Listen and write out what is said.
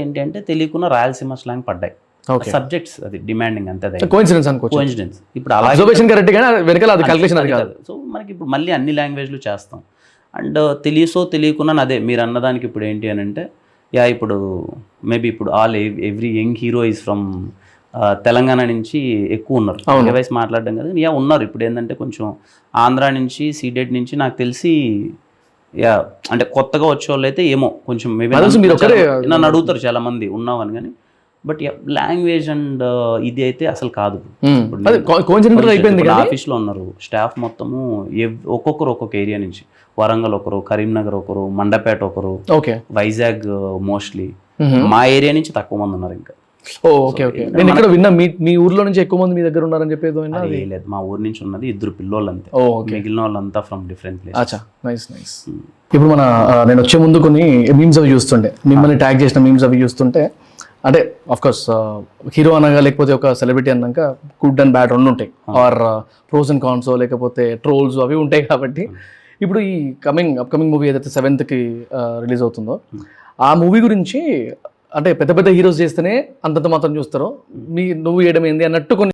ఏంటంటే తెలియకుండా రాయలసీమ స్లాంగ్ పడ్డాయి. సబ్జెక్ట్స్ అది డిమాండింగ్ అంతే, కోఇన్సిడెన్స్. ఇప్పుడు అలా సో మనకి ఇప్పుడు మళ్ళీ అన్ని లాంగ్వేజ్లు చేస్తాం. అండ్ తెలియకున్నా అదే మీరు అన్నదానికి ఇప్పుడు ఏంటి అని అంటే ఇప్పుడు మేబీ ఇప్పుడు every young hero is from Telangana నుంచి ఎక్కువ ఉన్నారు. వయసు మాట్లాడడం కదా ఉన్నారు. ఇప్పుడు ఏంటంటే కొంచెం ఆంధ్ర నుంచి సీడెడ్ నుంచి నాకు తెలిసి అంటే కొత్తగా వచ్చే వాళ్ళు అయితే ఏమో కొంచెం మేబీ నన్ను అడుగుతారు చాలా మంది ఉన్నామని, కానీ బట్ లాంగ్వేజ్ అండ్ ఇది అయితే అసలు కాదు. ఆఫీస్లో ఉన్నారు స్టాఫ్ మొత్తము ఒక్కొక్కరు ఒక్కొక్క ఏరియా నుంచి, వరంగల్ ఒకరు, కరీంనగర్ ఒకరు, మండపేట ఒకరు, వైజాగ్ మోస్ట్లీ. మా ఏరియా నుంచి తక్కువ మంది ఉన్నారు. ఇంకా నేను ఇక్కడ విన్నా మీ ఊర్లో నుంచి ఎక్కువ మంది మీ దగ్గర ఉన్నారని చెప్పేది లేదు. మా ఊరు నుంచి ఉన్నది 2 పిల్లోళ్ళు అంతే, మిగిలిన వాళ్ళంతా ఫ్రమ్ డిఫరెంట్ ప్లేసెస్. ఇప్పుడు నేను వచ్చే ముందు కొన్ని మీమ్స్ అవి చూస్తుంటే, మిమ్మల్ని ట్యాగ్ చేసిన మీమ్స్ అవి చూస్తుంటే, అంటే ఆఫ్ కోర్స్ హీరో అనగా లేకపోతే ఒక సెలబ్రిటీ అన్నాక గుడ్ అండ్ బ్యాడ్ రెండు ఉంటాయి, ఆర్ ప్రోస్ అండ్ కాన్స్ లేకపోతే ట్రోల్స్ అవి ఉంటాయి. కాబట్టి ఇప్పుడు ఈ అప్కమింగ్ మూవీ ఏదైతే 7th రిలీజ్ అవుతుందో ఆ మూవీ గురించి, అంటే పెద్ద పెద్ద హీరోస్ చేస్తేనే అంతంత మాత్రం చూస్తారో, నువ్వు వేయడం ఏంది అన్నట్టు కొన్ని